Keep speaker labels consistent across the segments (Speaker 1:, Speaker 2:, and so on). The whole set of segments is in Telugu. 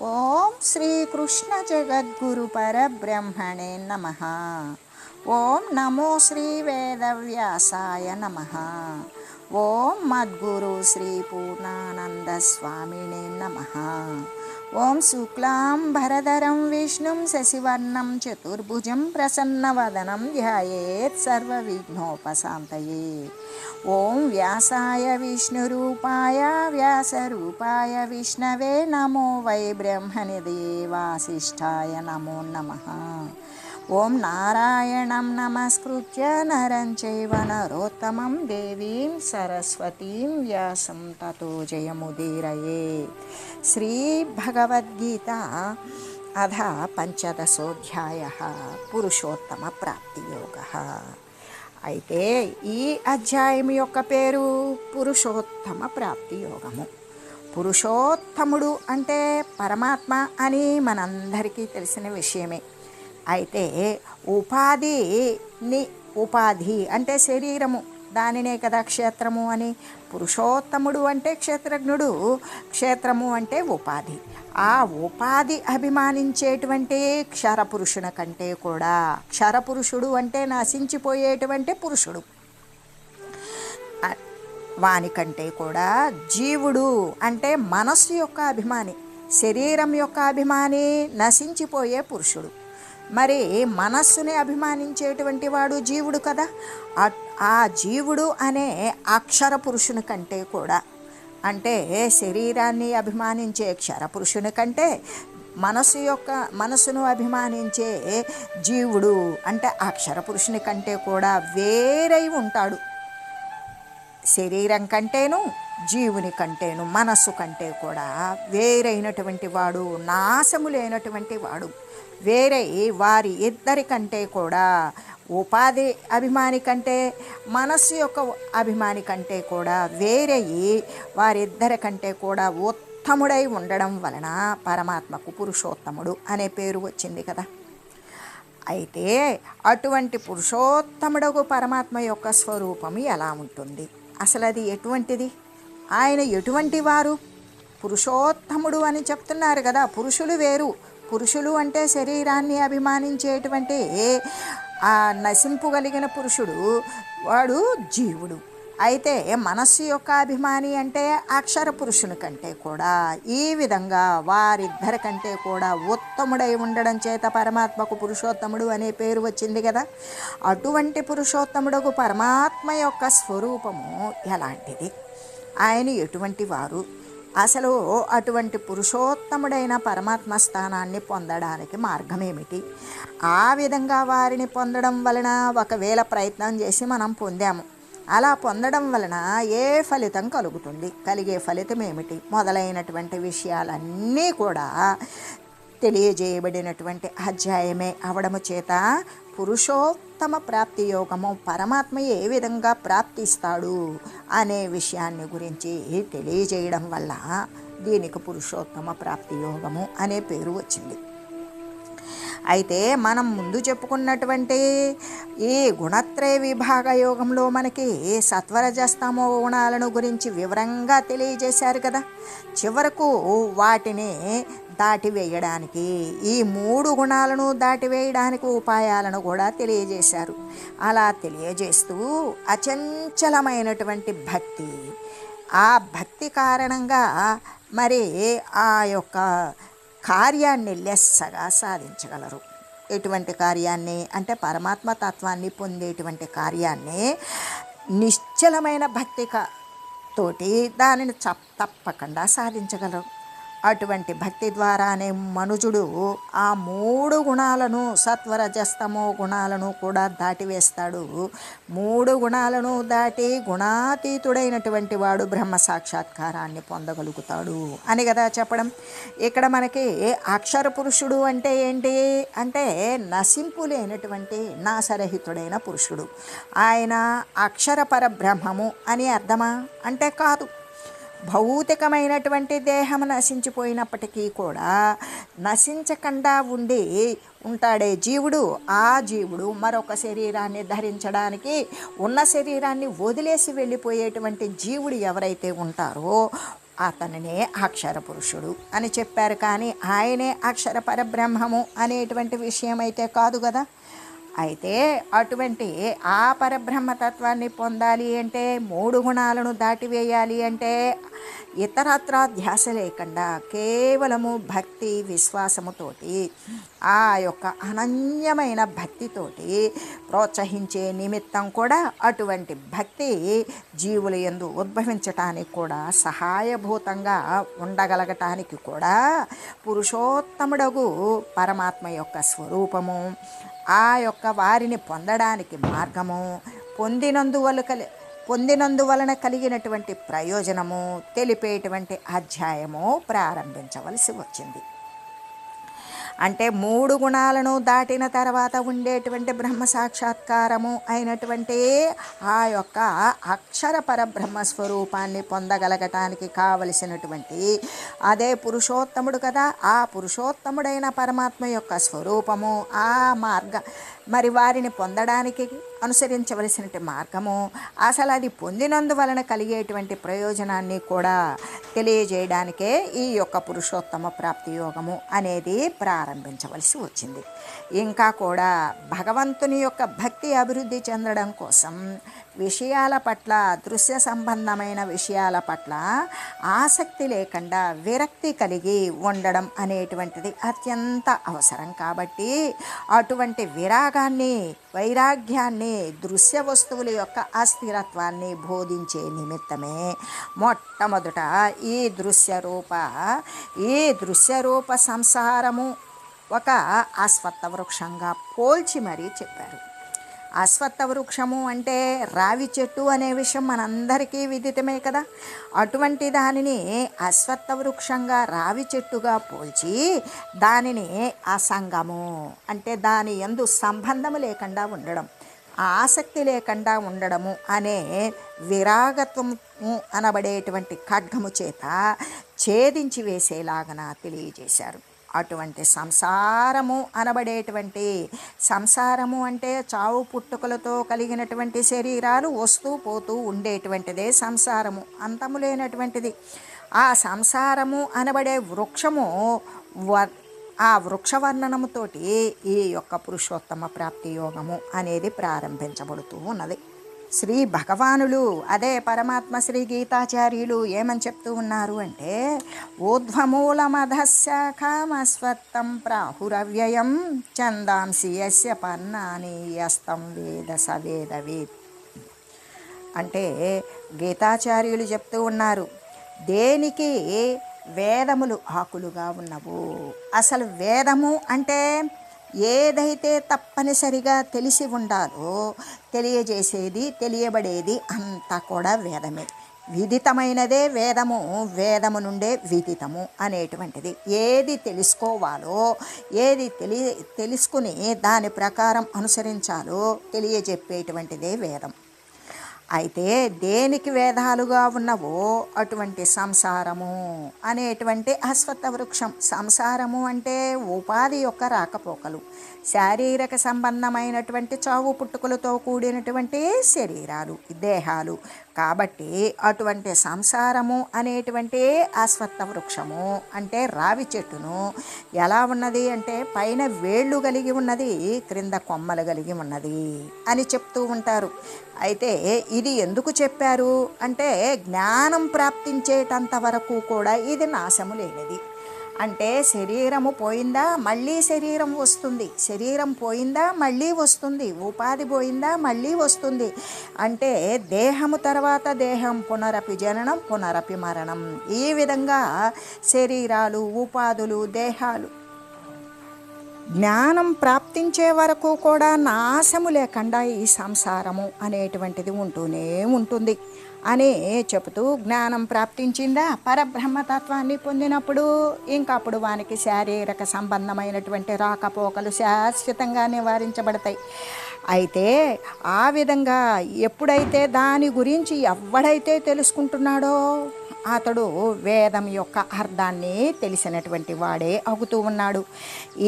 Speaker 1: ఓం శ్రీ కృష్ణ జగద్గురు పరబ్రహ్మణే నమః. ఓం నమో శ్రీ వేదవ్యాసాయ నమః. ఓం మద్గురు శ్రీ పూర్ణానంద స్వామినే నమః. ఓం శుక్లాంబరధరం విష్ణుం శశివర్ణం చతుర్భుజం ప్రసన్నవదనం ధ్యాయేత్ సర్వవిఘ్నోపశాంతయే. ఓం వ్యాసాయ విష్ణురూపాయ వ్యాసరూపాయ విష్ణవే నమో వై బ్రహ్మనిధయే వాసిష్ఠాయ నమో నమః. ఓం నారాయణం నమస్కృత్య నరం చైవ నరోత్తమం దేవీం సరస్వతీం వ్యాసం తతో జయముదీరయే. శ్రీ భగవద్గీత అథ పంచదశోధ్యాయః పురుషోత్తమ ప్రాప్తియోగః. అయితే ఈ అధ్యాయం యొక్క పేరు పురుషోత్తమ ప్రాప్తి యోగము. పురుషోత్తముడు అంటే పరమాత్మ అని మనందరికీ తెలిసిన విషయమే. అయితే ఉపాధి అంటే శరీరము, దానినే కదా క్షేత్రము అని. పురుషోత్తముడు అంటే క్షేత్రజ్ఞుడు, క్షేత్రము అంటే ఉపాధి. ఆ ఉపాధి అభిమానించేటువంటి క్షరపురుషుని కంటే కూడా, క్షరపురుషుడు అంటే నశించిపోయేటువంటి పురుషుడు, వానికంటే కూడా జీవుడు అంటే మనస్సు యొక్క అభిమాని, శరీరం యొక్క అభిమాని నశించిపోయే పురుషుడు. మరి మనస్సుని అభిమానించేటువంటి వాడు జీవుడు కదా. ఆ జీవుడు అనే అక్షర పురుషుని కంటే కూడా, అంటే శరీరాన్ని అభిమానించే క్షరపురుషుని కంటే మనసును అభిమానించే జీవుడు అంటే అక్షర పురుషుని కంటే కూడా వేరై ఉంటాడు. శరీరం కంటేను, జీవుని కంటేను, మనస్సు కంటే కూడా వేరైనటువంటి వాడు, నాశము లేనటువంటి వాడు. వేరై వారి ఇద్దరి కంటే కూడా, ఉపాధి అభిమాని కంటే మనస్సు యొక్క అభిమాని కంటే కూడా వేరయ్యి వారిద్దరి కంటే కూడా ఉత్తముడై ఉండడం వలన పరమాత్మకు పురుషోత్తముడు అనే పేరు వచ్చింది కదా. అయితే అటువంటి పురుషోత్తముడకు పరమాత్మ యొక్క స్వరూపం ఎలా ఉంటుంది? అసలు అది ఎటువంటిది? ఆయన ఎటువంటి వారు? పురుషోత్తముడు అని చెప్తున్నారు కదా. పురుషులు వేరు. పురుషులు అంటే శరీరాన్ని అభిమానించేటువంటి ఆ నశింపుగలిగిన పురుషుడు, వాడు జీవుడు. అయితే మనస్సు యొక్క అభిమాని అంటే అక్షర పురుషుని కంటే కూడా, ఈ విధంగా వారిద్దరి కంటే కూడా ఉత్తముడై ఉండడం చేత పరమాత్మకు పురుషోత్తముడు అనే పేరు వచ్చింది కదా. అటువంటి పురుషోత్తముడకు పరమాత్మ యొక్క స్వరూపము ఎలాంటిది? ఆయన ఎటువంటి వారు? అసలు అటువంటి పురుషోత్తముడైన పరమాత్మ స్థానాన్ని పొందడానికి మార్గం ఏమిటి? ఆ విధంగా వారిని పొందడం వలన ఒకవేళ ప్రయత్నం చేసి మనం పొందాము, అలా పొందడం వలన ఏ ఫలితం కలుగుతుంది, కలిగే ఫలితం ఏమిటి మొదలైనటువంటి విషయాలన్నీ కూడా తెలియజేయబడినటువంటి అధ్యాయమే అవడము చేత పురుషోత్తమ ప్రాప్తి యోగము, పరమాత్మ ఏ విధంగా ప్రాప్తిస్తాడు అనే విషయాన్ని గురించి తెలియజేయడం వల్ల దీనికి పురుషోత్తమ ప్రాప్తి యోగము అనే పేరు వచ్చింది. అయితే మనం ముందు చెప్పుకున్నటువంటి ఈ గుణత్రయ విభాగ యోగంలో మనకి సత్వరజస్తమో గుణాలను గురించి వివరంగా తెలియజేశారు కదా. చివరకు వాటిని దాటివేయడానికి, ఈ 3 గుణాలను దాటివేయడానికి ఉపాయాలను కూడా తెలియజేశారు. అలా తెలియజేస్తూ అచంచలమైనటువంటి భక్తి, ఆ భక్తి కారణంగా మరి ఆ యొక్క కార్యాన్ని లెస్సగా సాధించగలరు. ఎటువంటి కార్యాన్ని అంటే పరమాత్మ తత్వాన్ని పొందేటువంటి కార్యాన్ని నిశ్చలమైన భక్తి తోటి దానిని తప్పకుండా సాధించగలరు. అటువంటి భక్తి ద్వారానే మనుజుడు ఆ 3 గుణాలను, సత్వరజస్తమో గుణాలను కూడా దాటివేస్తాడు. 3 గుణాలను దాటి గుణాతీతుడైనటువంటి వాడు బ్రహ్మ సాక్షాత్కారాన్ని పొందగలుగుతాడు అని కదా చెప్పడం. ఇక్కడ మనకి అక్షర పురుషుడు అంటే ఏంటి అంటే నశింపు లేనటువంటి నాశరహితుడైన పురుషుడు. ఆయన అక్షర పరబ్రహ్మము అని అర్థమా అంటే కాదు. భౌతికమైనటువంటి దేహం నశించిపోయినప్పటికీ కూడా నశించకుండా ఉంటాడే జీవుడు, ఆ జీవుడు మరొక శరీరాన్ని ధరించడానికి ఉన్న శరీరాన్ని వదిలేసి వెళ్ళిపోయేటువంటి జీవుడు ఎవరైతే ఉంటారో అతనినే అక్షర పురుషుడు అని చెప్పారు. కానీ ఆయనే అక్షర పరబ్రహ్మము అనేటువంటి విషయం అయితే కాదు కదా. అయితే అటువంటి ఆ పరబ్రహ్మతత్వాన్ని పొందాలి అంటే 3 గుణాలను దాటివేయాలి అంటే ఇతరత్రా ధ్యాస లేకుండా కేవలము భక్తి విశ్వాసముతోటి ఆ యొక్క అనన్యమైన భక్తితోటి ప్రోత్సహించే నిమిత్తం కూడా అటువంటి భక్తి జీవుల యందు ఉద్భవించటానికి కూడా సహాయభూతంగా ఉండగలగటానికి కూడా పురుషోత్తముడగు పరమాత్మ యొక్క స్వరూపము, ఆ యొక్క వారిని పొందడానికి మార్గము, పొందినందువలన కలిగినటువంటి ప్రయోజనము తెలిపేటువంటి అధ్యాయము ప్రారంభించవలసి వచ్చింది. అంటే 3 గుణాలను దాటిన తర్వాత ఉండేటువంటి బ్రహ్మ సాక్షాత్కారము అయినటువంటి ఆ యొక్క అక్షర పరబ్రహ్మ స్వరూపాన్ని పొందగలగటానికి కావలసినటువంటి అదే పురుషోత్తముడు కదా. ఆ పురుషోత్తముడైన పరమాత్మ యొక్క స్వరూపము, ఆ మరి వారిని పొందడానికి అనుసరించవలసిన మార్గము, అసలు అది పొందినందువలన కలిగేటువంటి ప్రయోజనాన్ని కూడా తెలియజేయడానికే ఈ యొక్క పురుషోత్తమ ప్రాప్తి యోగము అనేది ప్రారంభించవలసి వచ్చింది. ఇంకా కూడా భగవంతుని యొక్క భక్తి అభివృద్ధి చెందడం కోసం విషయాల పట్ల, దృశ్య సంబంధమైన విషయాల పట్ల ఆసక్తి లేకుండా విరక్తి కలిగి ఉండడం అనేటువంటిది అత్యంత అవసరం. కాబట్టి అటువంటి వైరాగ్యాన్ని దృశ్య వస్తువుల యొక్క అస్థిరత్వాన్ని బోధించే నిమిత్తమే మొట్టమొదట ఈ దృశ్యరూప సంసారము ఒక అశ్వత్థ వృక్షంగా పోల్చి మరీ చెప్పారు. అశ్వత్థ వృక్షము అంటే రావి చెట్టు అనే విషయం మనందరికీ విదితమే కదా. అటువంటి దానిని అశ్వత్థ వృక్షంగా రావి చెట్టుగా పోల్చి దానిని అసంగము అంటే దాని యందు సంబంధము లేకుండా ఉండడం, ఆసక్తి లేకుండా ఉండడము అనే విరాగత్వము అనబడేటువంటి ఖడ్గము చేత ఛేదించి వేసేలాగన తెలియజేశారు. అటువంటి సంసారము అంటే చావు పుట్టుకలతో కలిగినటువంటి శరీరాలు వస్తూ పోతూ ఉండేటువంటిదే సంసారము, అంతము లేనటువంటిది. ఆ సంసారము అనబడే వృక్షము ఆ వృక్షవర్ణనముతోటి ఈ యొక్క పురుషోత్తమ ప్రాప్తి యోగము అనేది ప్రారంభించబడుతూ ఉన్నది. శ్రీ భగవానులు అదే పరమాత్మ శ్రీ గీతాచార్యులు ఏమని చెప్తూ ఉన్నారు అంటే ఊర్ధ్వమూలమధశాఖామస్వత్తం ప్రాహురవ్యయం ఛందాంసి యస్య పర్ణాని యస్తం వేద సవేదవేత్. అంటే గీతాచార్యులు చెప్తూ ఉన్నారు, దేనికి వేదములు ఆకులుగా ఉన్నవు. అసలు వేదము అంటే ఏదైతే తప్పనిసరిగా తెలిసి ఉండాలో తెలియజేసేది, తెలియబడేది అంతా కూడా వేదమే. విదితమైనదే వేదము, వేదము నుండే విదితము అనేటువంటిది. ఏది తెలుసుకోవాలో, ఏది తెలుసుకుని దాని ప్రకారం అనుసరించాలో తెలియజెప్పేటువంటిదే వేదం. అయితే దేనికి వేదాలుగా ఉన్నవో అటువంటి సంసారము అనేటువంటి అశ్వత్థ వృక్షం. సంసారము అంటే ఉపాధి యొక్క రాకపోకలు, శారీరక సంబంధమైనటువంటి చావు పుట్టుకలతో కూడినటువంటి శరీరాలు, దేహాలు. కాబట్టి అటువంటి సంసారము అనేటువంటి అశ్వత్థ వృక్షము అంటే రావి చెట్టును ఎలా ఉన్నది అంటే పైన వేళ్ళు కలిగి ఉన్నది, క్రింద కొమ్మలు కలిగి ఉన్నది అని చెప్తూ ఉంటారు. అయితే ఇది ఎందుకు చెప్పారు అంటే జ్ఞానం ప్రాప్తించేటంత వరకు కూడా ఇది నాశము లేనిది. అంటే శరీరము పోయిందా మళ్ళీ శరీరం వస్తుంది, శరీరం పోయిందా మళ్ళీ వస్తుంది, ఉపాధి పోయిందా మళ్ళీ వస్తుంది. అంటే దేహము తర్వాత దేహం, పునరపి జననం పునరపి మరణం. ఈ విధంగా శరీరాలు, ఉపాధులు, దేహాలు జ్ఞానం ప్రాప్తించే వరకు కూడా నాశము లేకుండా ఈ సంసారము అనేటువంటిది ఉంటూనే ఉంటుంది అని చెబుతూ, జ్ఞానం ప్రాప్తించిందా పరబ్రహ్మతత్వాన్ని పొందినప్పుడు ఇంకప్పుడు వానికి శారీరక సంబంధమైనటువంటి రాకపోకలు శాశ్వతంగా నివారించబడతాయి. అయితే ఆ విధంగా ఎప్పుడైతే దాని గురించి ఎవడైతే తెలుసుకుంటున్నాడో అతడు వేదం యొక్క అర్థాన్ని తెలిసినటువంటి వాడే అవుతూ ఉన్నాడు.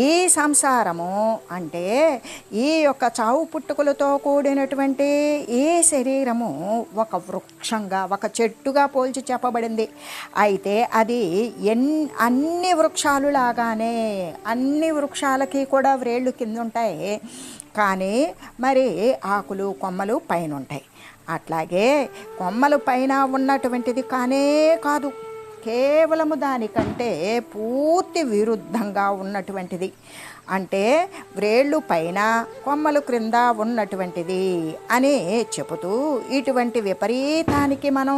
Speaker 1: ఈ సంసారము అంటే ఈ యొక్క చావు పుట్టుకలతో కూడినటువంటి ఈ శరీరము ఒక వృక్షంగా, ఒక చెట్టుగా పోల్చి చెప్పబడింది. అయితే అది అన్ని వృక్షాలు లాగానే, అన్ని వృక్షాలకి కూడా వ్రేళ్ళు కింద ఉంటాయి, కానీ మరి ఆకులు కొమ్మలు పైన ఉంటాయి. అట్లాగే కొమ్మలు పైన ఉన్నటువంటిది కానే కాదు, కేవలము దానికంటే పూర్తి విరుద్ధంగా ఉన్నటువంటిది. అంటే వ్రేళ్ళు పైన కొమ్మలు క్రింద ఉన్నటువంటిది అని చెబుతూ ఇటువంటి విపరీతానికి మనం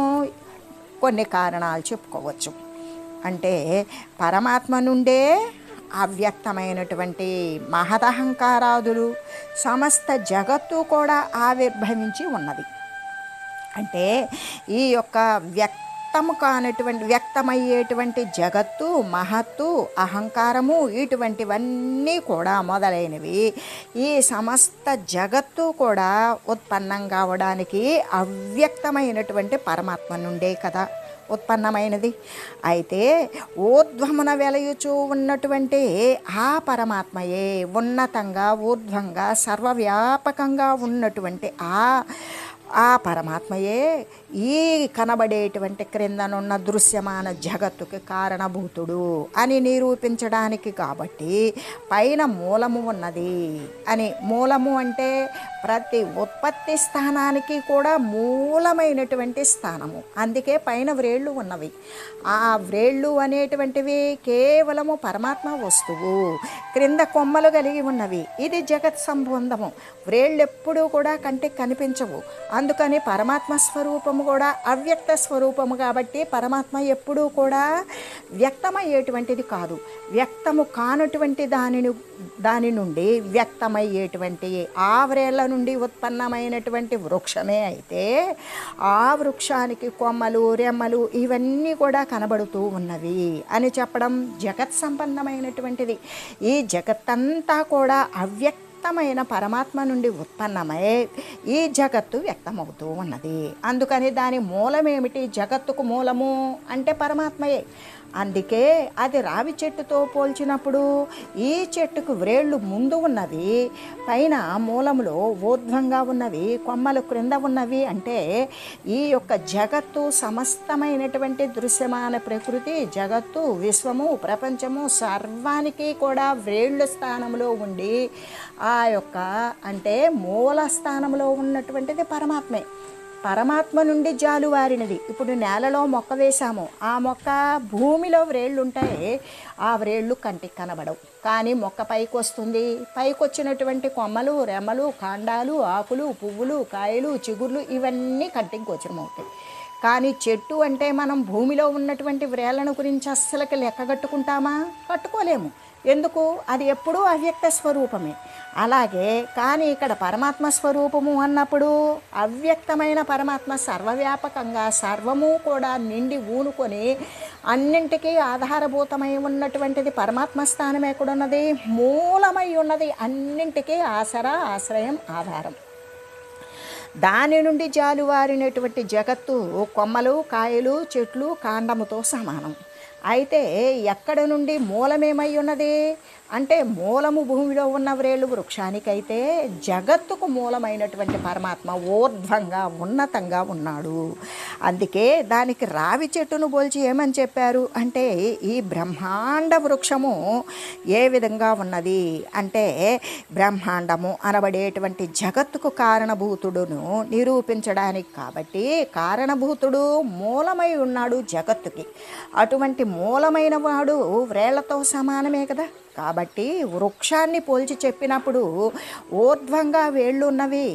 Speaker 1: కొన్ని కారణాలు చెప్పుకోవచ్చు. అంటే పరమాత్మ నుండే అవ్యక్తమైనటువంటి మహదహంకారాదులు సమస్త జగత్తు కూడా ఆవిర్భవించి ఉన్నది. అంటే ఈ యొక్క వ్యక్తము కానటువంటి, వ్యక్తమయ్యేటువంటి జగత్తు, మహత్తు, అహంకారము, ఇటువంటివన్నీ కూడా మొదలైనవి ఈ సమస్త జగత్తు కూడా ఉత్పన్నం కావడానికి అవ్యక్తమైనటువంటి పరమాత్మ నుండే కదా ఉత్పన్నమైనది. అయితే ఊర్ధ్వమున వెలయుచూ ఉన్నటువంటి ఆ పరమాత్మయే, ఉన్నతంగా ఊర్ధ్వంగా సర్వవ్యాపకంగా ఉన్నటువంటి ఆ పరమాత్మయే ఈ కనబడేటువంటి క్రిందనున్న దృశ్యమాన జగత్తుకి కారణభూతుడు అని నిరూపించడానికి. కాబట్టి పైన మూలము ఉన్నది అని, మూలము అంటే ప్రతి ఉత్పత్తి స్థానానికి కూడా మూలమైనటువంటి స్థానము, అందుకే పైన వ్రేళ్ళు ఉన్నవి. ఆ వ్రేళ్ళు అనేటువంటివి కేవలము పరమాత్మ వస్తువు, క్రింద కొమ్మలు కలిగి ఉన్నవి, ఇది జగత్ సంబంధము. వ్రేళ్ళు ఎప్పుడూ కూడా కంటికి కనిపించవు, అందుకని పరమాత్మ స్వరూపము కూడా అవ్యక్త స్వరూపము. కాబట్టి పరమాత్మ ఎప్పుడూ కూడా వ్యక్తమయ్యేటువంటిది కాదు, వ్యక్తము కానటువంటి దాని నుండి వ్యక్తమయ్యేటువంటి ఆ వ్రేళ్ల నుండి ఉత్పన్నమైనటువంటి వృక్షమే అయితే ఆ వృక్షానికి కొమ్మలు, రెమ్మలు ఇవన్నీ కూడా కనబడుతూ ఉన్నవి అని చెప్పడం జగత్ సంబంధమైనటువంటిది. ఈ జగత్తంతా కూడా వ్యక్తమైన పరమాత్మ నుండి ఉత్పన్నమై ఈ జగత్తు వ్యక్తమవుతూ ఉన్నది. అందుకని దాని మూలమేమిటి? జగత్తుకు మూలము అంటే పరమాత్మయే. అందుకే అది రావి చెట్టుతో పోల్చినప్పుడు ఈ చెట్టుకు వ్రేళ్ళు ముందు ఉన్నవి, పైన మూలములో ఊర్ధ్వంగా ఉన్నవి, కొమ్మలు క్రింద ఉన్నవి. అంటే ఈ యొక్క జగత్తు సమస్తమైనటువంటి దృశ్యమాన ప్రకృతి, జగత్తు, విశ్వము, ప్రపంచము సర్వానికి కూడా వ్రేళ్ళు స్థానంలో ఉండి ఆ యొక్క అంటే మూల స్థానంలో ఉన్నటువంటిది పరమాత్మే. పరమాత్మ నుండి జాలువారినది. ఇప్పుడు నేలలో మొక్క వేశాము, ఆ మొక్క భూమిలో వ్రేళ్ళు ఉంటాయి, ఆ వ్రేళ్ళు కంటికి కనబడవు, కానీ మొక్క పైకి వస్తుంది. పైకి వచ్చినటువంటి కొమ్మలు, రెమ్మలు, కాండాలు, ఆకులు, పువ్వులు, కాయలు, చిగుర్లు ఇవన్నీ కంటికి గోచరమవుతాయి. కానీ చెట్టు అంటే మనం భూమిలో ఉన్నటువంటి వ్రేళ్లను గురించి అస్సలకి లెక్కగట్టుకుంటామా? కట్టుకోలేము. ఎందుకు? అది ఎప్పుడూ అవ్యక్త స్వరూపమే. అలాగే కానీ ఇక్కడ పరమాత్మ స్వరూపము అన్నప్పుడు అవ్యక్తమైన పరమాత్మ సర్వవ్యాపకంగా సర్వము కూడా నిండి ఊనుకొని అన్నింటికీ ఆధారభూతమై ఉన్నటువంటిది పరమాత్మ స్థానం ఎక్కడున్నది? మూలమై ఉన్నది. అన్నింటికీ ఆశ్రయం, ఆధారం. దాని నుండి జాలువారినటువంటి జగత్తు కొమ్మలు, కాయలు, చెట్లు, కాండముతో సమానం. అయితే ఎక్కడ నుండి మూలమేమై ఉన్నది అంటే మూలము భూమిలో ఉన్న వ్రేళ్ళు వృక్షానికైతే జగత్తుకు మూలమైనటువంటి పరమాత్మ ఊర్ధ్వంగా ఉన్నతంగా ఉన్నాడు. అందుకే దానికి రావి చెట్టును పోల్చి ఏమని చెప్పారు అంటే ఈ బ్రహ్మాండ వృక్షము ఏ విధంగా ఉన్నది అంటే బ్రహ్మాండము అనబడేటువంటి జగత్తుకు కారణభూతుడును నిరూపించడానికి. కాబట్టి కారణభూతుడు మూలమై ఉన్నాడు జగత్తుకి. అటువంటి మూలమైన వాడు వ్రేళ్లతో సమానమే కదా. కాబట్టి వృక్షాన్ని పోల్చి చెప్పినప్పుడు ఊర్ధ్వంగా వేళ్ళు ఉన్నవి,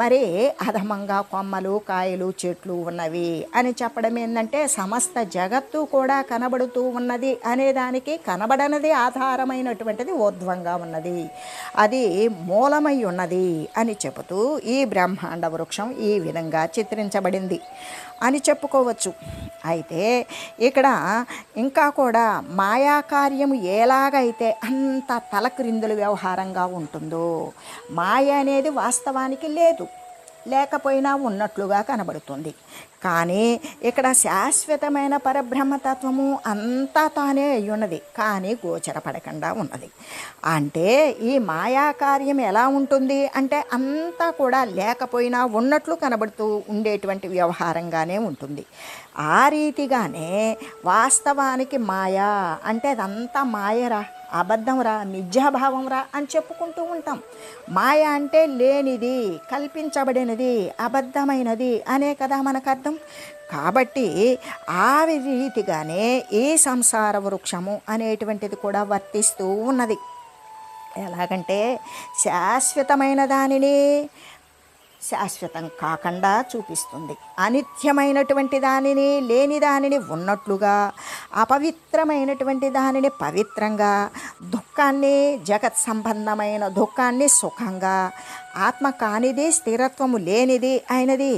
Speaker 1: మరి అధమంగా కొమ్మలు, కాయలు, చెట్లు ఉన్నవి అని చెప్పడం ఏంటంటే సమస్త జగత్తు కూడా కనబడుతూ ఉన్నది అనేదానికి కనబడనది ఆధారమైనటువంటిది ఊర్ధ్వంగా ఉన్నది, అది మూలమై ఉన్నది అని చెబుతూ ఈ బ్రహ్మాండ వృక్షం ఈ విధంగా చిత్రించబడింది అని చెప్పుకోవచ్చు. అయితే ఇక్కడ ఇంకా కూడా మాయాకార్యము ఎలాగైతే అంత తలక్రిందుల వ్యవహారంగా ఉంటుందో, మాయ అనేది వాస్తవానికి లేదు, లేకపోయినా ఉన్నట్లుగా కనబడుతుంది. కానీ ఇక్కడ శాశ్వతమైన పరబ్రహ్మతత్వము అంతా తానే అయ్యున్నది, కానీ గోచరపడకుండా ఉన్నది. అంటే ఈ మాయాకార్యం ఎలా ఉంటుంది అంటే అంతా కూడా లేకపోయినా ఉన్నట్లు కనబడుతూ ఉండేటువంటి వ్యవహారంగానే ఉంటుంది. ఆ రీతిగానే వాస్తవానికి మాయా అంటే అదంతా మాయరా, అబద్ధంరా, మిథ్యాభావంరా అని చెప్పుకుంటూ ఉంటాం. మాయ అంటే లేనిది, కల్పించబడినది, అబద్ధమైనది అనే కదా మనకు అర్థం. కాబట్టి ఆ రీతిగానే ఈ సంసార వృక్షము అనేటువంటిది కూడా వర్తిస్తూ ఉన్నది. ఎలాగంటే శాశ్వతమైన దానిని శాశ్వతం కాకుండా చూపిస్తుంది, అనిత్యమైనటువంటి దానిని లేని దానిని ఉన్నట్లుగా, అపవిత్రమైనటువంటి దానిని పవిత్రంగా, దుఃఖాన్ని జగత్ సంబంధమైన దుఃఖాన్ని సుఖంగా, ఆత్మ కానిది స్థిరత్వము లేనిది అయినది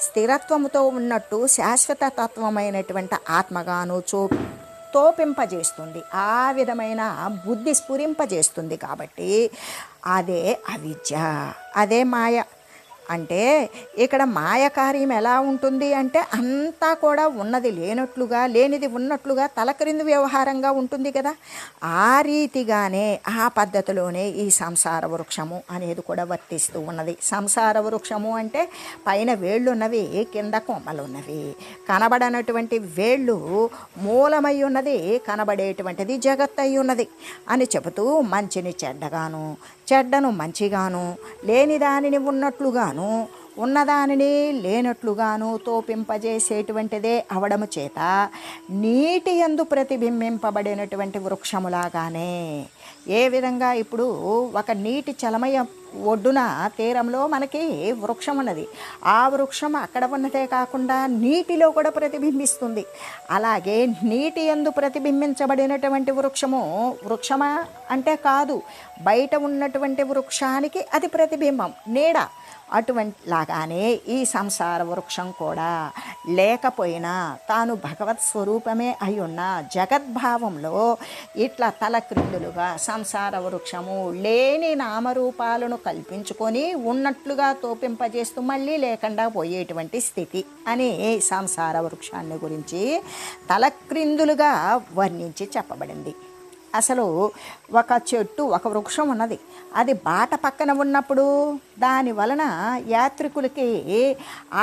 Speaker 1: స్థిరత్వముతో ఉన్నట్టు శాశ్వత తత్వమైనటువంటి ఆత్మగాను తోపింపజేస్తుంది. ఆ విధమైన బుద్ధి స్ఫురింపజేస్తుంది. కాబట్టి అదే అవిద్య, అదే మాయ. అంటే ఇక్కడ మాయకార్యం ఎలా ఉంటుంది అంటే అంతా కూడా ఉన్నది లేనట్లుగా, లేనిది ఉన్నట్లుగా తలక్రింది వ్యవహారంగా ఉంటుంది కదా. ఆ రీతిగానే ఆ పద్ధతిలోనే ఈ సంసార వృక్షము అనేది కూడా వర్తిస్తూ ఉన్నది. సంసార వృక్షము అంటే పైన వేళ్ళు ఉన్నవి, కింద కొమ్మలు ఉన్నవి. కనబడనటువంటి వేళ్ళు మూలమై ఉన్నది, కనబడేటువంటిది జగత్ అయి ఉన్నది అని చెబుతూ మంచిని చెడ్డగాను, చెడ్డను మంచిగాను, లేని దానిని ఉన్నట్లుగాను, ఉన్నదానిని లేనట్లుగాను తోపింపజేసేటువంటిదే అవడము చేత నీటి యందు ప్రతిబింబింపబడినటువంటి వృక్షములాగానే. ఏ విధంగా ఇప్పుడు ఒక నీటి చలమయ ఒడ్డున తీరంలో మనకి వృక్షం ఉన్నది, ఆ వృక్షం అక్కడ ఉన్నదే కాకుండా నీటిలో కూడా ప్రతిబింబిస్తుంది. అలాగే నీటి యందు ప్రతిబింబించబడినటువంటి వృక్షము వృక్షమా అంటే కాదు, బయట ఉన్నటువంటి వృక్షానికి అది ప్రతిబింబం, నీడ. అటువంటి లాగానే ఈ సంసార వృక్షం కూడా లేకపోయినా తాను భగవత్ స్వరూపమే అయ్యున్న జగద్భావంలో ఇట్లా తలక్రిందులుగా సంసార వృక్షము లేని నామరూపాలను కల్పించుకొని ఉన్నట్లుగా తోపింపజేస్తూ మళ్ళీ లేకుండా పోయేటువంటి స్థితి అని సంసార వృక్షాన్ని గురించి తలక్రిందులుగా వర్ణించి చెప్పబడింది. అసలు ఒక చెట్టు, ఒక వృక్షం ఉన్నది, అది బాట పక్కన ఉన్నప్పుడు దాని వలన యాత్రికులకి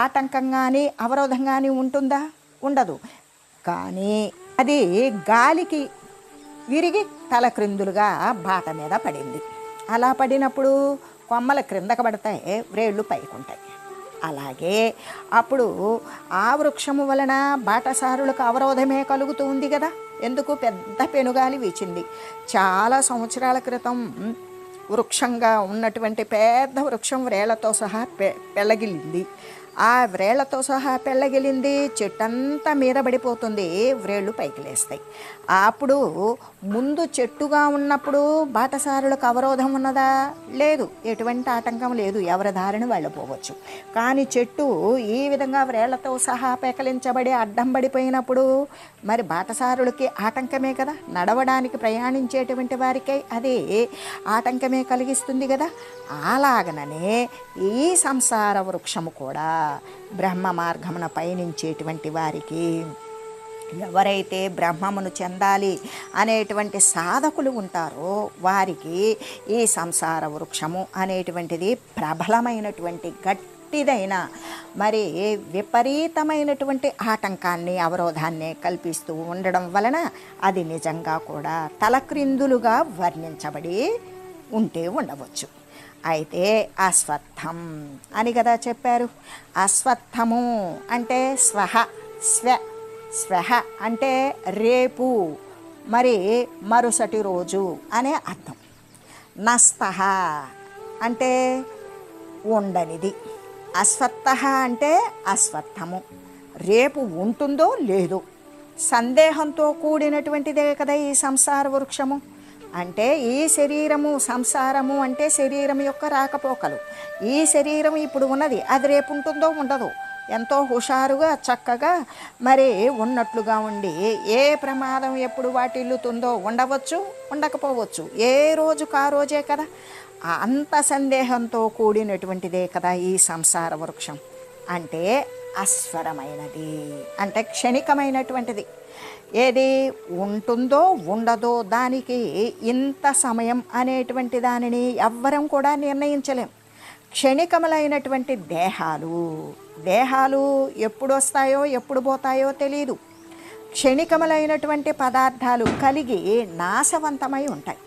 Speaker 1: ఆటంకం కానీ అవరోధం కానీ ఉంటుందా? ఉండదు. కానీ అది గాలికి విరిగి తలక్రిందులుగా బాట మీద పడింది. అలా పడినప్పుడు కొమ్మల క్రిందకు పడతాయి, వ్రేళ్ళు పైకుంటాయి. అలాగే అప్పుడు ఆ వృక్షము వలన బాటసారులకు అవరోధమే కలుగుతూ ఉంది కదా. ఎందుకు? పెద్ద పెనుగాలి వీచింది. చాలా సంవత్సరాల క్రితం వృక్షంగా ఉన్నటువంటి పెద్ద వృక్షం వ్రేళ్లతో సహా పెళ్ళగిలింది. ఆ వ్రేళ్లతో సహా పెళ్ళగిలింది, చెట్టంతా మీద పడిపోతుంది, వ్రేళ్ళు పైకి లేస్తాయి. అప్పుడు ముందు చెట్టుగా ఉన్నప్పుడు బాటసారులకు అవరోధం ఉన్నదా? లేదు, ఎటువంటి ఆటంకం లేదు, ఎవరి దారిని వెళ్ళిపోవచ్చు. కానీ చెట్టు ఈ విధంగా వ్రేళ్లతో సహా పెకలించబడి అడ్డం పడిపోయినప్పుడు మరి బాటసారులకి ఆటంకమే కదా, నడవడానికి ప్రయాణించేటువంటి వారికి అది ఆటంకమే కలిగిస్తుంది కదా. అలాగననే ఈ సంసార వృక్షము కూడా బ్రహ్మ మార్గమున పయనించేటువంటి వారికి, ఎవరైతే బ్రహ్మమును చెందాలి అనేటువంటి సాధకులు ఉంటారో వారికి ఈ సంసార వృక్షము అనేటువంటిది ప్రబలమైనటువంటి గట్టిదైన మరి విపరీతమైనటువంటి ఆటంకాన్ని, అవరోధాన్ని కల్పిస్తూ ఉండడం వలన అది నిజంగా కూడా తలక్రిందులుగా వర్ణించబడి ఉంటే ఉండవచ్చు. అయితే అశ్వత్థం అని కదా చెప్పారు. అశ్వత్థము అంటే స్వహ అంటే రేపు, మరి మరుసటి రోజు అనే అర్థం. నస్తః అంటే ఉండనిది. అశ్వత్థ అంటే అశ్వత్థము, రేపు ఉంటుందో లేదో సందేహంతో కూడినటువంటిదే కదా ఈ సంసార వృక్షము. అంటే ఈ శరీరము, సంసారము అంటే శరీరం యొక్క రాకపోకలు. ఈ శరీరం ఇప్పుడు ఉన్నది, అది రేపు ఉంటుందో ఉండదో. ఎంతో హుషారుగా చక్కగా మరి ఉన్నట్లుగా ఉండి ఏ ప్రమాదం ఎప్పుడు వాటిల్లుతుందో ఉండవచ్చు, ఉండకపోవచ్చు. ఏ రోజుకు ఆ రోజే కదా. అంత సందేహంతో కూడినటువంటిదే కదా ఈ సంసార వృక్షం. అంటే అస్వరమైనది, అంటే క్షణికమైనటువంటిది. ఏది ఉంటుందో ఉండదో దానికి ఇంత సమయం అనేటువంటి దానిని ఎవ్వరం కూడా నిర్ణయించలేం. క్షణికములైనటువంటి దేహాలు ఎప్పుడు వస్తాయో ఎప్పుడు పోతాయో తెలియదు. క్షణికములైనటువంటి పదార్థాలు కలిగి నాశవంతమై ఉంటాయి.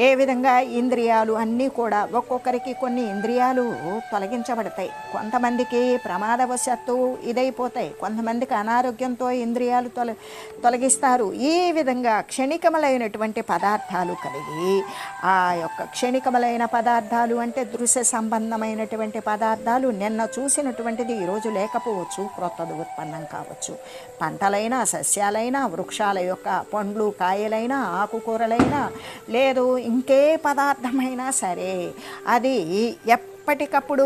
Speaker 1: ఏ విధంగా ఇంద్రియాలు అన్నీ కూడా ఒక్కొక్కరికి కొన్ని ఇంద్రియాలు తొలగించబడతాయి. కొంతమందికి ప్రమాదవశాత్తు ఇదైపోతాయి, కొంతమందికి అనారోగ్యంతో ఇంద్రియాలు తొలగిస్తారు. ఈ విధంగా క్షణికములైనటువంటి పదార్థాలు కలిగి ఆ యొక్క క్షణికములైన పదార్థాలు అంటే దృశ్య సంబంధమైనటువంటి పదార్థాలు నిన్న చూసినటువంటిది ఈరోజు లేకపోవచ్చు, క్రొత్తది ఉత్పన్నం కావచ్చు. పంటలైనా సస్యాలైనా వృక్షాల యొక్క పండ్లు కాయలైనా ఆకుకూరలైనా లేదు ఇంకే పదార్థమైనా సరే అది ఎప్పటికప్పుడు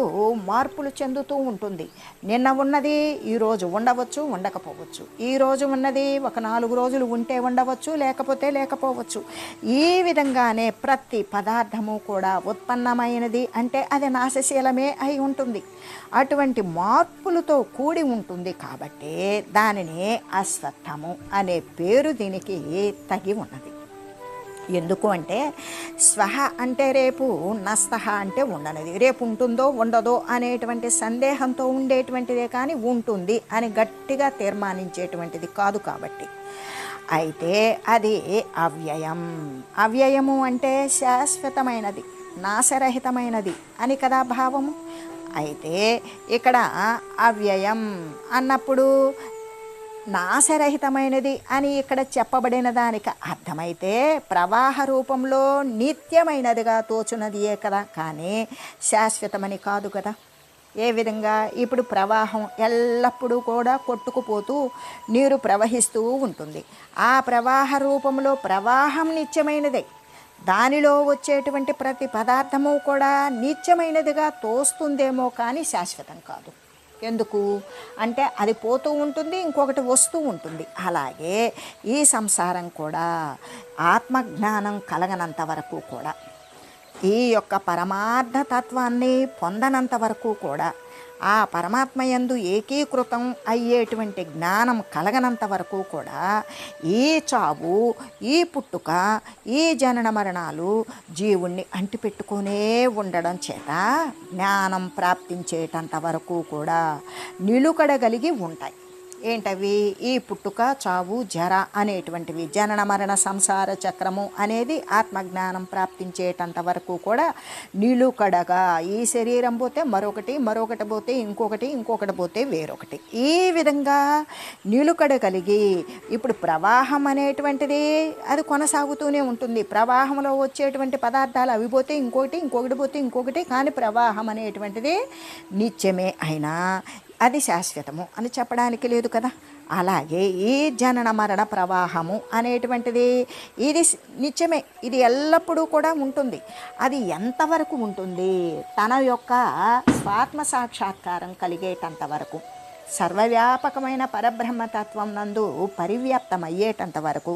Speaker 1: మార్పులు చెందుతూ ఉంటుంది. నిన్న ఉన్నది ఈరోజు ఉండవచ్చు, ఉండకపోవచ్చు. ఈరోజు ఉన్నది ఒక 4 రోజులు ఉంటే ఉండవచ్చు, లేకపోతే లేకపోవచ్చు. ఈ విధంగానే ప్రతి పదార్థము కూడా ఉత్పన్నమైనది అంటే అది నాశశీలమే అయి ఉంటుంది. అటువంటి మార్పులతో కూడి ఉంటుంది కాబట్టి దానిని అశ్వత్థము అనే పేరు దీనికి తగి ఉన్నది. ఎందుకు అంటే స్వహ అంటే రేపు, నస్తహ అంటే ఉండనిది. రేపు ఉంటుందో ఉండదో అనేటువంటి సందేహంతో ఉండేటువంటిదే కానీ ఉంటుంది అని గట్టిగా తీర్మానించేటువంటిది కాదు. కాబట్టి అయితే అది అవ్యయము అంటే శాశ్వతమైనది, నాశరహితమైనది అని కదా భావము. అయితే ఇక్కడ అవ్యయం అన్నప్పుడు నాశరహితమైనది అని ఇక్కడ చెప్పబడిన దానికి అర్థమైతే ప్రవాహ రూపంలో నిత్యమైనదిగా తోచున్నదియే కదా, కానీ శాశ్వతమని కాదు కదా. ఏ విధంగా ఇప్పుడు ప్రవాహం ఎల్లప్పుడూ కూడా కొట్టుకుపోతూ నీరు ప్రవహిస్తూ ఉంటుంది. ఆ ప్రవాహ రూపంలో ప్రవాహం నిత్యమైనదే. దానిలో వచ్చేటువంటి ప్రతి పదార్థము కూడా నిత్యమైనదిగా తోస్తుందేమో కానీ శాశ్వతం కాదు. ఎందుకు అంటే అది పోతూ ఉంటుంది, ఇంకొకటి వస్తూ ఉంటుంది. అలాగే ఈ సంసారం కూడా ఆత్మజ్ఞానం కలగనంత వరకు కూడా, ఈ యొక్క పరమార్థతత్వాన్ని పొందనంత వరకు కూడా, ఆ పరమాత్మ యందు ఏకీకృతం అయ్యేటువంటి జ్ఞానం కలగనంత వరకు కూడా ఈ చావు, ఈ పుట్టుక, ఈ జనన మరణాలు జీవుణ్ణి అంటిపెట్టుకునే ఉండడం చేత జ్ఞానం ప్రాప్తించేటంత వరకు కూడా నిలుకడగలిగి ఉంటాయి. ఏంటవి? ఈ పుట్టుక, చావు, జర అనేటువంటివి, జనన మరణ సంసార చక్రము అనేది ఆత్మజ్ఞానం ప్రాప్తించేటంత వరకు కూడా నిలుకడగా, ఈ శరీరం పోతే మరొకటి, మరొకటి పోతే ఇంకొకటి, ఇంకొకటి పోతే వేరొకటి, ఈ విధంగా నిలుకడ కలిగి ఇప్పుడు ప్రవాహం అనేటువంటిది అది కొనసాగుతూనే ఉంటుంది. ప్రవాహంలో వచ్చేటువంటి పదార్థాలు అవి పోతే ఇంకొకటి, ఇంకొకటి పోతే ఇంకొకటి, కానీ ప్రవాహం అనేటువంటిది నిత్యమే అయినా అది శాశ్వతము అని చెప్పడానికి లేదు కదా. అలాగే ఈ జనన మరణ ప్రవాహము అనేటువంటిది ఇది నిత్యమే, ఇది ఎల్లప్పుడూ కూడా ఉంటుంది. అది ఎంతవరకు ఉంటుంది? తన యొక్క స్వాత్మ సాక్షాత్కారం కలిగేటంత వరకు, సర్వవ్యాపకమైన పరబ్రహ్మతత్వం నందు పరివ్యాప్తమయ్యేటంత వరకు,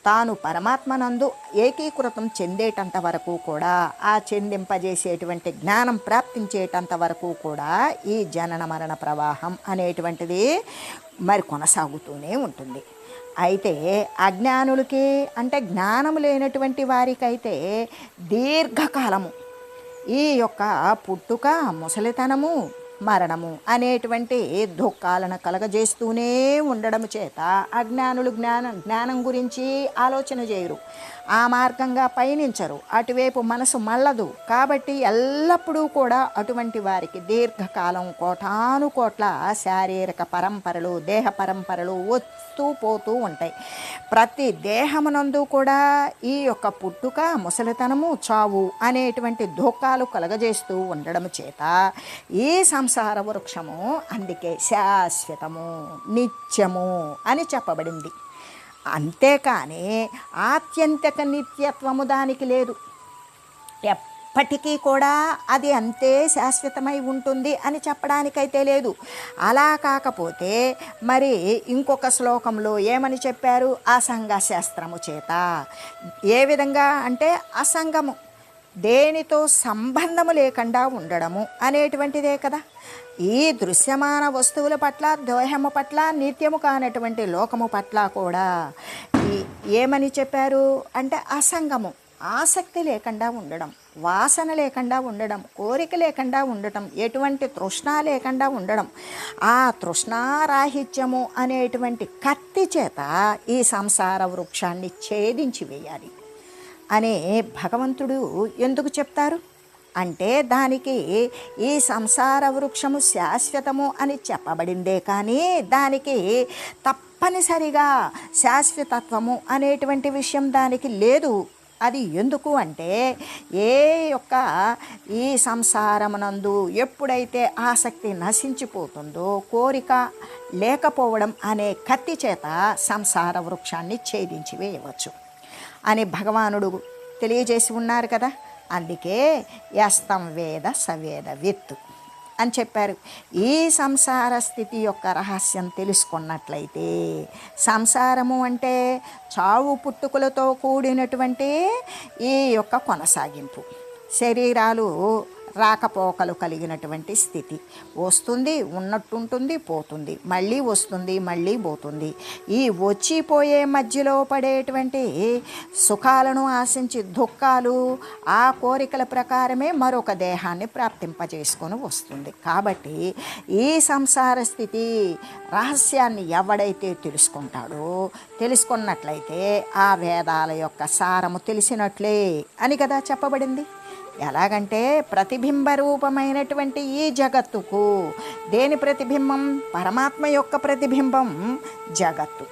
Speaker 1: తాను పరమాత్మ నందు ఏకీకృతం చెందేటంత వరకు కూడా, ఆ చెందింపజేసేటువంటి జ్ఞానం ప్రాప్తించేటంత వరకు కూడా ఈ జనన మరణ ప్రవాహం అనేటువంటిది మరి కొనసాగుతూనే ఉంటుంది. అయితే అజ్ఞానులకి అంటే జ్ఞానం లేనటువంటి వారికైతే దీర్ఘకాలము ఈ యొక్క పుట్టుక, ముసలితనము, మరణము అనేటువంటి దుఃఖాలను కలగజేస్తూనే ఉండడం చేత అజ్ఞానులు జ్ఞానం గురించి ఆలోచన చేయరు, ఆ మార్గంగా పయనించరు, అటువైపు మనసు మళ్ళదు. కాబట్టి ఎల్లప్పుడూ కూడా అటువంటి వారికి దీర్ఘకాలం కోటాను కోట్ల శారీరక పరంపరలు, దేహ పరంపరలు వస్తూ పోతూ ఉంటాయి. ప్రతి దేహమునందు కూడా ఈ యొక్క పుట్టుక, ముసలితనము, చావు అనేటువంటి దుఃఖాలు కలగజేస్తూ ఉండడం చేత ఈ సంసార వృక్షము అందుకే శాశ్వతము, నిత్యము అని చెప్పబడింది. అంతేకాని ఆత్యంతిక నిత్యత్వము దానికి లేదు. ఎప్పటికీ కూడా అది అంతే శాశ్వతమై ఉంటుంది అని చెప్పడానికైతే లేదు. అలా కాకపోతే మరి ఇంకొక శ్లోకంలో ఏమని చెప్పారు? అసంగ శాస్త్రము చేత. ఏ విధంగా అంటే అసంగము, దేనితో సంబంధము లేకుండా ఉండడము అనేటువంటిదే కదా. ఈ దృశ్యమాన వస్తువుల పట్ల, దేహము పట్ల, నిత్యము కానటువంటి లోకము పట్ల కూడా ఏమని చెప్పారు అంటే అసంగము, ఆసక్తి లేకుండా ఉండడం, వాసన లేకుండా ఉండడం, కోరిక లేకుండా ఉండటం, ఎటువంటి తృష్ణ లేకుండా ఉండడం. ఆ తృష్ణారాహిత్యము అనేటువంటి కత్తి చేత ఈ సంసార వృక్షాన్ని ఛేదించి వేయాలి అనే భగవంతుడు ఎందుకు చెప్తారు అంటే, దానికి ఈ సంసార వృక్షము శాశ్వతము అని చెప్పబడిందే కానీ దానికి తప్పనిసరిగా శాశ్వతత్వము అనేటువంటి విషయం దానికి లేదు. అది ఎందుకు అంటే, ఈ సంసారమునందు ఎప్పుడైతే ఆసక్తి నశించిపోతుందో, కోరిక లేకపోవడం అనే కత్తి చేత సంసార వృక్షాన్ని ఛేదించి వేయవచ్చు అని భగవానుడు తెలియజేసి ఉన్నారు కదా. అందుకే యస్తం వేద సవేద విత్ అని చెప్పారు. ఈ సంసార స్థితి యొక్క రహస్యం తెలుసుకున్నట్లయితే, సంసారము అంటే చావు పుట్టుకలతో కూడినటువంటి ఈ యొక్క కొనసాగింపు, శరీరాలు రాకపోకలు కలిగినటువంటి స్థితి. వస్తుంది, ఉన్నట్టుంటుంది, పోతుంది, మళ్ళీ వస్తుంది, మళ్ళీ పోతుంది. ఈ వచ్చిపోయే మధ్యలో పడేటువంటి సుఖాలను ఆశించి దుఃఖాలు, ఆ కోరికల ప్రకారమే మరొక దేహాన్ని ప్రాప్తింపజేసుకొని వస్తుంది. కాబట్టి ఈ సంసార స్థితి రహస్యాన్ని ఎవడైతే తెలుసుకున్నట్లయితే ఆ వేదాల యొక్క సారము తెలిసినట్లే అని కదా చెప్పబడింది. ఎలాగంటే, ప్రతిబింబ రూపమైనటువంటి ఈ జగత్తుకు దేని ప్రతిబింబం? పరమాత్మ యొక్క ప్రతిబింబం జగత్తు.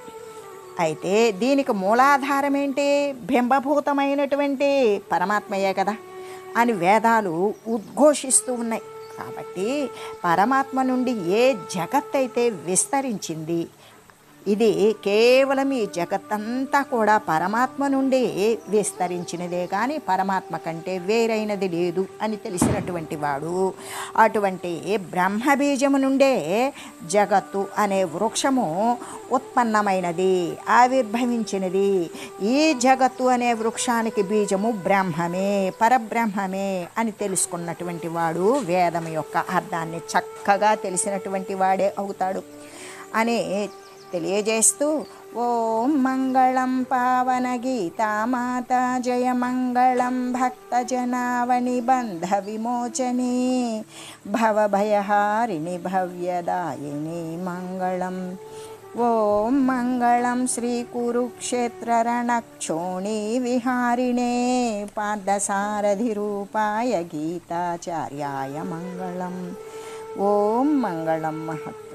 Speaker 1: అయితే దీనికి మూలాధారం ఏంటి? బింబభూతమైనటువంటి పరమాత్మయే కదా అని వేదాలు ఉద్ఘోషిస్తూ ఉన్నాయి. కాబట్టి పరమాత్మ నుండి ఏ జగత్ అయితే విస్తరించింది, ఇది కేవలం ఈ జగత్తంతా కూడా పరమాత్మ నుండి విస్తరించినదే కానీ పరమాత్మ కంటే వేరైనది లేదు అని తెలిసినటువంటి వాడు, అటువంటి బ్రహ్మబీజము నుండే జగత్తు అనే వృక్షము ఉత్పన్నమైనది, ఆవిర్భవించినది. ఈ జగత్తు అనే వృక్షానికి బీజము బ్రహ్మమే, పరబ్రహ్మమే అని తెలుసుకున్నటువంటి వాడు వేదం యొక్క అర్థాన్ని చక్కగా తెలిసినటువంటి వాడే అవుతాడు అని తెలియజేస్తూ, ఓం మంగళం పావన గీతామాత, జయ మంగళం భక్తజనావని బంధ విమోచని, భవభయహారిణి భవ్యదాయిని మంగళం. ఓం మంగళం శ్రీ కురుక్షేత్ర రణక్షోణి విహారిణే, పార్థసారథి రూపాయ గీతాచార్యాయ మంగళం. ఓం మంగళం మహత్.